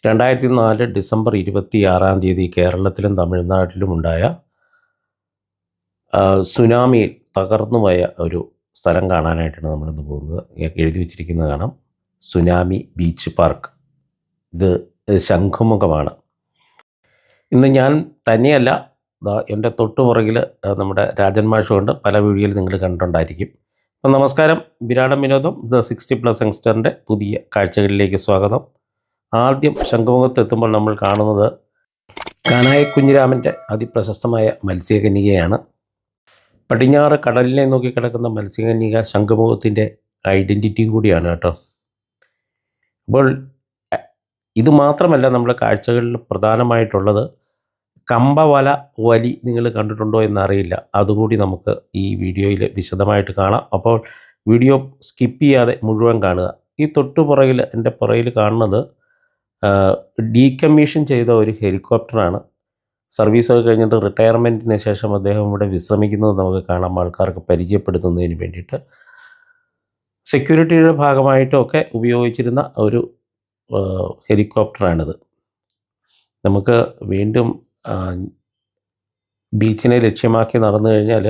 2004 December 26 കേരളത്തിലും തമിഴ്നാട്ടിലുമുണ്ടായ സുനാമിയിൽ തകർന്നുപോയ ഒരു സ്ഥലം കാണാനായിട്ടാണ് നമ്മളിന്ന് പോകുന്നത്. എഴുതി വച്ചിരിക്കുന്നത് കാണാം, സുനാമി ബീച്ച് പാർക്ക്. ഇത് ശംഖുമുഖമാണ്. ഇന്ന് ഞാൻ തന്നെയല്ല, എൻ്റെ തൊട്ടുപുറകിൽ നമ്മുടെ രാജൻ മാഷുണ്ട്. പല വീഡിയോയിൽ നിങ്ങൾ കണ്ടിട്ടുണ്ടായിരിക്കും. അപ്പം നമസ്കാരം, വിരാടം വിനോദം ദ 60+ യങ്സ്റ്ററിൻ്റെ പുതിയ കാഴ്ചകളിലേക്ക് സ്വാഗതം. ആദ്യം ശംഖുമുഖത്ത് എത്തുമ്പോൾ നമ്മൾ കാണുന്നത് കാനായ കുഞ്ഞിരാമൻ്റെ അതിപ്രശസ്തമായ മത്സ്യകന്യകയാണ്. പടിഞ്ഞാറ് കടലിനെ നോക്കി കിടക്കുന്ന മത്സ്യകന്യക ശംഖുമുഖത്തിൻ്റെ ഐഡൻറ്റിറ്റിയും കൂടിയാണ് കേട്ടോ. അപ്പോൾ ഇത് മാത്രമല്ല, നമ്മുടെ കാഴ്ചകളിൽ പ്രധാനമായിട്ടുള്ളത് കമ്പവല വലി. നിങ്ങൾ കണ്ടിട്ടുണ്ടോ എന്നറിയില്ല, അതുകൂടി നമുക്ക് ഈ വീഡിയോയിൽ വിശദമായിട്ട് കാണാം. അപ്പോൾ വീഡിയോ സ്കിപ്പ് ചെയ്യാതെ മുഴുവൻ കാണുക. ഈ തൊട്ടുപുറകിൽ, എൻ്റെ പുറകിൽ കാണുന്നത് ഡീകമ്മീഷൻ ചെയ്ത ഒരു ഹെലികോപ്റ്ററാണ്. സർവീസൊക്കെ കഴിഞ്ഞിട്ട് റിട്ടയർമെൻറ്റിന് ശേഷം അദ്ദേഹം ഇവിടെ വിശ്രമിക്കുന്നത് നമുക്ക് കാണാം, ആൾക്കാർക്ക് പരിചയപ്പെടുത്തുന്നതിന് വേണ്ടിയിട്ട്. സെക്യൂരിറ്റിയുടെ ഭാഗമായിട്ടൊക്കെ ഉപയോഗിച്ചിരുന്ന ഒരു ഹെലികോപ്റ്ററാണിത്. നമുക്ക് വീണ്ടും ബീച്ചിനെ ലക്ഷ്യമാക്കി നടന്നു കഴിഞ്ഞാൽ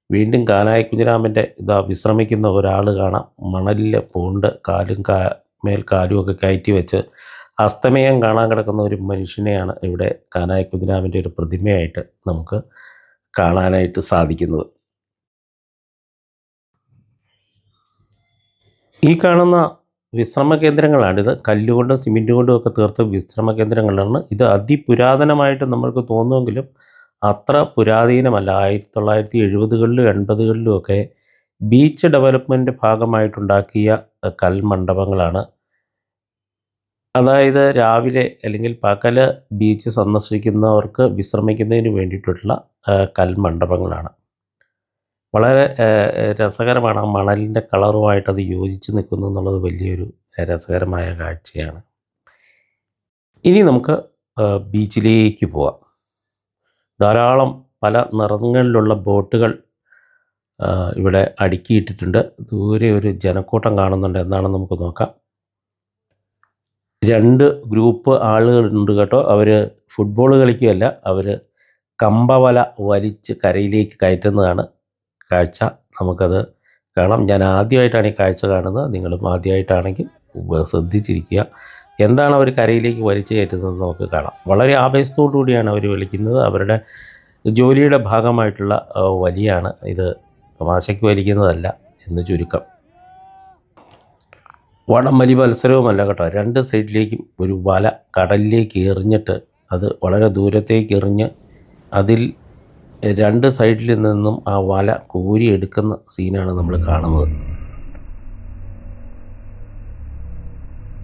വീണ്ടും കാനായ കുഞ്ഞിരാമൻ്റെ വിശ്രമിക്കുന്ന ഒരാൾ കാണാം. മണലിൽ പൂണ്ട് കാലും മേൽക്കാലും ഒക്കെ കയറ്റി വെച്ച് അസ്തമയം കാണാൻ കിടക്കുന്ന ഒരു മനുഷ്യനെയാണ് ഇവിടെ കാനായ കുഞ്ഞിരാമൻ്റെ ഒരു പ്രതിമയായിട്ട് നമുക്ക് കാണാനായിട്ട് സാധിക്കുന്നത്. ഈ കാണുന്ന വിശ്രമ കേന്ദ്രങ്ങളാണിത്. കല്ലുകൊണ്ടും സിമെൻറ്റ് കൊണ്ടും ഒക്കെ തീർത്ത വിശ്രമ കേന്ദ്രങ്ങളാണ്. ഇത് അതിപുരാതനമായിട്ട് നമ്മൾക്ക് തോന്നുമെങ്കിലും അത്ര പുരാതനമല്ല. 1970കളിലും 80കളിലും ഒക്കെ ബീച്ച് ഡെവലപ്മെൻറ്റ് ഭാഗമായിട്ടുണ്ടാക്കിയ കൽമണ്ഡപങ്ങളാണ്. അതായത് രാവിലെ അല്ലെങ്കിൽ പകല് ബീച്ച് സന്ദർശിക്കുന്നവർക്ക് വിശ്രമിക്കുന്നതിന് വേണ്ടിയിട്ടുള്ള കൽമണ്ഡപങ്ങളാണ്. വളരെ രസകരമാണ്. ആ മണലിൻ്റെ കളറുമായിട്ട് അത് യോജിച്ച് നിൽക്കുന്നു എന്നുള്ളത് വലിയൊരു രസകരമായ കാഴ്ചയാണ്. ഇനി നമുക്ക് ബീച്ചിലേക്ക് പോവാം. ധാരാളം പല നിറങ്ങളിലുള്ള ബോട്ടുകൾ ഇവിടെ അടുക്കിയിട്ടിട്ടുണ്ട്. ദൂരെ ഒരു ജനക്കൂട്ടം കാണുന്നുണ്ട്. എന്താണെന്ന് നമുക്ക് നോക്കാം. 2 ഗ്രൂപ്പ് ആളുകളുണ്ട് കേട്ടോ. അവർ ഫുട്ബോൾ കളിക്കുകയല്ല, അവർ കമ്പവല വലിച്ച് കരയിലേക്ക് കയറ്റുന്നതാണ് കാഴ്ച. നമുക്കത് കാണാം. ഞാൻ ആദ്യമായിട്ടാണ് ഈ കാഴ്ച കാണുന്നത്. നിങ്ങളും ആദ്യമായിട്ടാണെങ്കിൽ ശ്രദ്ധിച്ചിരിക്കുക. എന്താണ് അവർ കരയിലേക്ക് വലിച്ചു കയറ്റുന്നതെന്ന് നമുക്ക് കാണാം. വളരെ ആവേശത്തോടു കൂടിയാണ് അവർ വലിക്കുന്നത്. അവരുടെ ജോലിയുടെ ഭാഗമായിട്ടുള്ള വലിയാണ് ഇത്. തമാശയ്ക്ക് വലിക്കുന്നതല്ല എന്ന് ചുരുക്കം. വടംവലി മത്സരവുമല്ല കേട്ടോ. 2 സൈഡിലേക്കും ഒരു വല കടലിലേക്ക് എറിഞ്ഞിട്ട് അത് വളരെ ദൂരത്തേക്ക് എറിഞ്ഞ് അതിൽ 2 സൈഡിൽ നിന്നും ആ വല കോരിയെടുക്കുന്ന സീനാണ് നമ്മൾ കാണുന്നത്.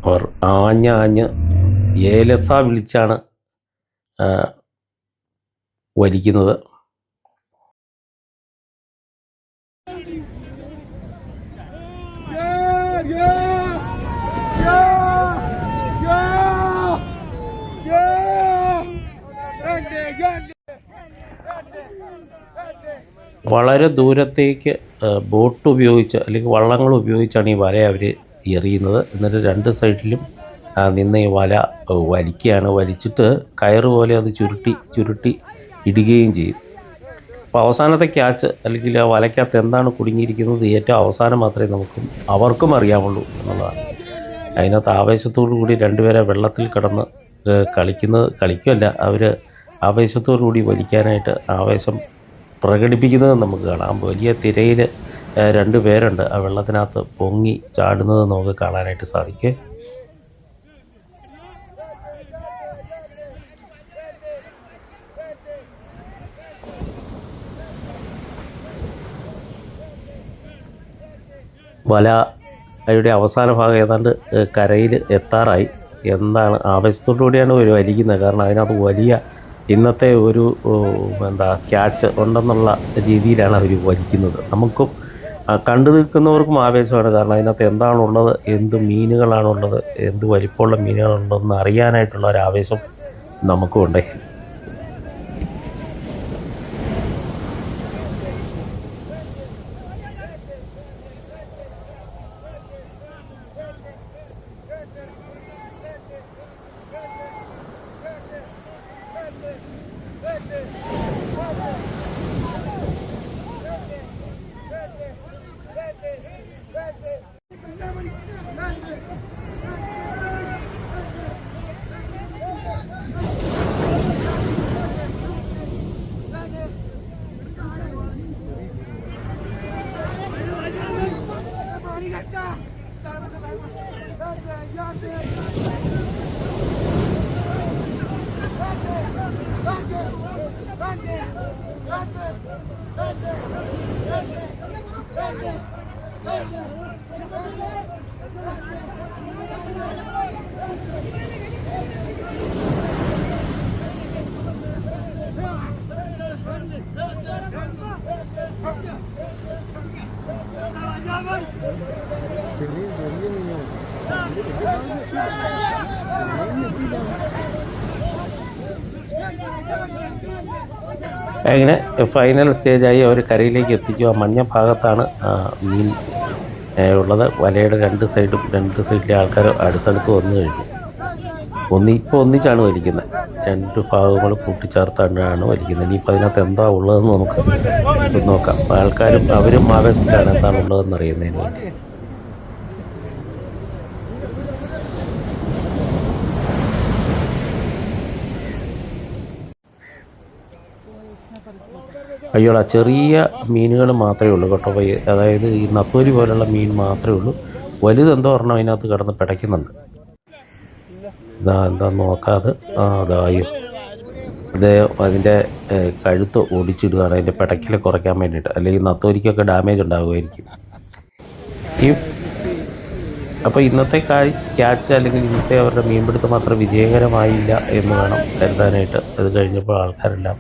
അവർ ആഞ്ഞ് ഏലസ വിളിച്ചാണ് വലിക്കുന്നത്. വളരെ ദൂരത്തേക്ക് ബോട്ട് ഉപയോഗിച്ച് അല്ലെങ്കിൽ വള്ളങ്ങൾ ഉപയോഗിച്ചാണ് ഈ വല അവർ എറിയുന്നത്. എന്നിട്ട് 2 സൈഡിലും നിന്ന് ഈ വല വലിക്കുകയാണ്. വലിച്ചിട്ട് കയറ് പോലെ അത് ചുരുട്ടി ഇടുകയും ചെയ്യും. അപ്പോൾ അവസാനത്തെ ക്യാച്ച് അല്ലെങ്കിൽ ആ വലയ്ക്കകത്ത് എന്താണ് കുടുങ്ങിയിരിക്കുന്നത് ഏറ്റവും അവസാനം മാത്രമേ അവർക്കും അറിയാമുള്ളൂ എന്നുള്ളതാണ്. അതിനകത്ത് ആവേശത്തോടു കൂടി 2 പേരെ വെള്ളത്തിൽ കിടന്ന് കളിക്കുമല്ല, അവർ ആവേശത്തോടു കൂടി വലിക്കാനായിട്ട് ആവേശം പ്രകടിപ്പിക്കുന്നത് നമുക്ക് കാണാം. വലിയ തിരയിൽ 2 പേരുണ്ട് ആ വെള്ളത്തിനകത്ത് പൊങ്ങി ചാടുന്നത് നമുക്ക് കാണാനായിട്ട് സാധിക്കും. വലയുടെ അവസാന ഭാഗം ഏതാണ്ട് കരയിൽ എത്താറായി. എന്താണ് ആവേശത്തോടു കൂടിയാണ് അവർ വലിക്കുന്നത്. കാരണം അതിനകത്ത് വലിയ ഇന്നത്തെ ഒരു ക്യാച്ച് ഉണ്ടെന്നുള്ള രീതിയിലാണ് അവർ വലിക്കുന്നത്. നമുക്കും കണ്ടു നിൽക്കുന്നവർക്കും ആവേശമാണ്. കാരണം അതിനകത്ത് എന്താണുള്ളത്, എന്ത് മീനുകളാണുള്ളത്, എന്ത് വലിപ്പമുള്ള മീനുകളുണ്ടെന്ന് അറിയാനായിട്ടുള്ള ഒരു ആവേശം നമുക്കും ഉണ്ട്. അങ്ങനെ ഫൈനൽ സ്റ്റേജായി അവർ കരയിലേക്ക് എത്തിച്ചു. ആ മഞ്ഞ ഭാഗത്താണ് മീൻ ഉള്ളത്. വലയുടെ രണ്ട് സൈഡിലെ ആൾക്കാർ അടുത്തടുത്ത് വന്നു കഴിഞ്ഞു. ഇപ്പോൾ ഒന്നിച്ചാണ് വലിക്കുന്നത്. രണ്ട് ഭാഗങ്ങൾ കൂട്ടിച്ചേർത്താണ് വലിക്കുന്നത്. ഇനിയിപ്പോൾ അതിനകത്ത് എന്താ ഉള്ളതെന്ന് നമുക്ക് നോക്കാം. ആൾക്കാരും അവരും ആവേശത്തിലാണ് എന്താണ് ഉള്ളതെന്ന് അറിയുന്നതിന് വേണ്ടി. അയ്യോടാ, ചെറിയ മീനുകൾ മാത്രമേ ഉള്ളൂ കേട്ടോ. അതായത് ഈ നത്തോലി പോലുള്ള മീൻ മാത്രമേ ഉള്ളൂ. വലുതെന്തോ പറഞ്ഞാൽ അതിനകത്ത് കിടന്ന് പിടയ്ക്കുന്നുണ്ട്. എന്താന്ന് നോക്കാതെ അതായോ അത് അതിൻ്റെ കഴുത്ത് ഒടിച്ചിടുകയാണ്, അതിൻ്റെ പിടയ്ക്കൽ കുറയ്ക്കാൻ വേണ്ടിയിട്ട്. അല്ലെങ്കിൽ നത്തോലിക്കൊക്കെ ഡാമേജ് ഉണ്ടാകുമായിരിക്കും. അപ്പോൾ ഇന്നത്തെ ക്യാച്ച് അല്ലെങ്കിൽ ഇന്നത്തെ അവരുടെ മീൻപിടുത്തം അത്ര വിജയകരമായില്ല എന്ന് വേണം കരുതാനായിട്ട്. അത് കഴിഞ്ഞപ്പോൾ ആൾക്കാരെല്ലാം,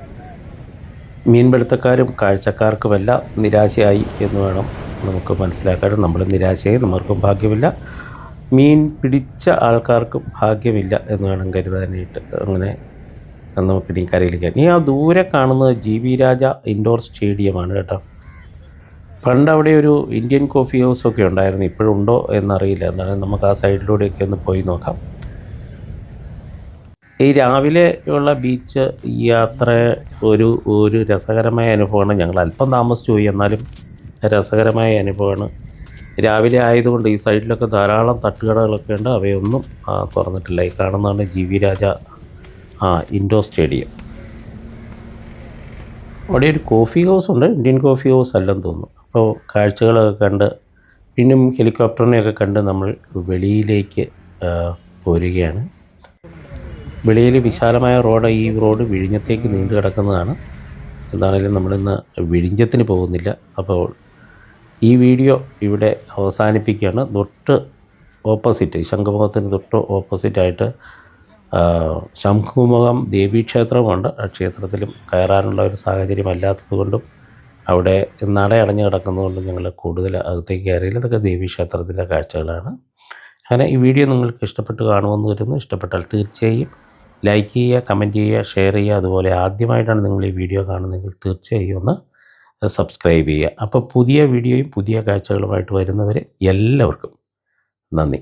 മീൻപിടുത്തക്കാരും കാഴ്ചക്കാർക്കുമെല്ലാം നിരാശയായി എന്ന് വേണം നമുക്ക് മനസ്സിലാക്കാൻ. നമ്മൾ നിരാശയായി, നമ്മൾക്കും ഭാഗ്യമില്ല, മീൻ പിടിച്ച ആൾക്കാർക്കും ഭാഗ്യമില്ല എന്ന് വേണം കരുതാനായിട്ട്. അങ്ങനെ നമുക്കിനി കരയിലേക്ക്. ഇനി ആ ദൂരെ കാണുന്നത് GB രാജ ഇൻഡോർ സ്റ്റേഡിയമാണ് കേട്ടോ. പണ്ട് അവിടെ ഒരു ഇന്ത്യൻ കോഫി ഹൗസൊക്കെ ഉണ്ടായിരുന്നു. ഇപ്പോഴുണ്ടോ എന്നറിയില്ല. എന്നാലും നമുക്ക് ആ സൈഡിലൂടെയൊക്കെ ഒന്ന് പോയി നോക്കാം. ഈ രാവിലെ ഉള്ള ബീച്ച് യാത്ര ഒരു രസകരമായ അനുഭവമാണ്. ഞങ്ങൾ അല്പം താമസിച്ചു പോയി, എന്നാലും രസകരമായ അനുഭവമാണ്. രാവിലെ ആയതുകൊണ്ട് ഈ സൈഡിലൊക്കെ ധാരാളം തട്ടുകടകളൊക്കെ ഉണ്ട്. അവയൊന്നും തുറന്നിട്ടില്ല. ഈ കാണുന്നതാണ് GB രാജ ഇൻഡോർ സ്റ്റേഡിയം. അവിടെ ഒരു കോഫി ഹൗസ് ഉണ്ട്. ഇന്ത്യൻ കോഫി ഹൗസ് അല്ലെന്ന് തോന്നുന്നു. അപ്പോൾ കാഴ്ചകളൊക്കെ കണ്ട് പിന്നും ഹെലികോപ്റ്ററിനെയൊക്കെ കണ്ട് നമ്മൾ വെളിയിലേക്ക് പോരുകയാണ്. വെളിയിൽ വിശാലമായ റോഡ്. ഈ റോഡ് വിഴിഞ്ഞത്തേക്ക് നീണ്ടു കിടക്കുന്നതാണ്. എന്താണെങ്കിലും നമ്മളിന്ന് വിഴിഞ്ഞത്തിന് പോകുന്നില്ല. അപ്പോൾ ഈ വീഡിയോ ഇവിടെ അവസാനിപ്പിക്കുകയാണ്. തൊട്ട് ഓപ്പോസിറ്റ്, ശംഖുമുഖത്തിന് തൊട്ട് ഓപ്പോസിറ്റായിട്ട് ശംഖുമുഖം ദേവീക്ഷേത്രമുണ്ട്. ആ ക്ഷേത്രത്തിലും കയറാനുള്ള ഒരു സാഹചര്യം അല്ലാത്തതുകൊണ്ടും അവിടെ നട അടഞ്ഞു കിടക്കുന്നതുകൊണ്ടും ഞങ്ങൾ കൂടുതൽ അകത്തേക്ക് കയറിയില്ല. ഇതൊക്കെ ദേവീക്ഷേത്രത്തിൻ്റെ കാഴ്ചകളാണ്. അങ്ങനെ ഈ വീഡിയോ നിങ്ങൾക്ക് ഇഷ്ടപ്പെട്ട് കാണുമെന്ന് വരുന്നു. ഇഷ്ടപ്പെട്ടാൽ തീർച്ചയായും ലൈക്ക് ചെയ്യുക, കമൻറ്റ് ചെയ്യുക, ഷെയർ ചെയ്യുക. അതുപോലെ ആദ്യമായിട്ടാണ് നിങ്ങൾ ഈ വീഡിയോ കാണുന്നതെങ്കിൽ തീർച്ചയായും ഒന്ന് സബ്സ്ക്രൈബ് ചെയ്യുക. അപ്പോൾ പുതിയ വീഡിയോയും പുതിയ കാഴ്ചകളുമായിട്ട് വരുന്നവരെ എല്ലാവർക്കും നന്ദി.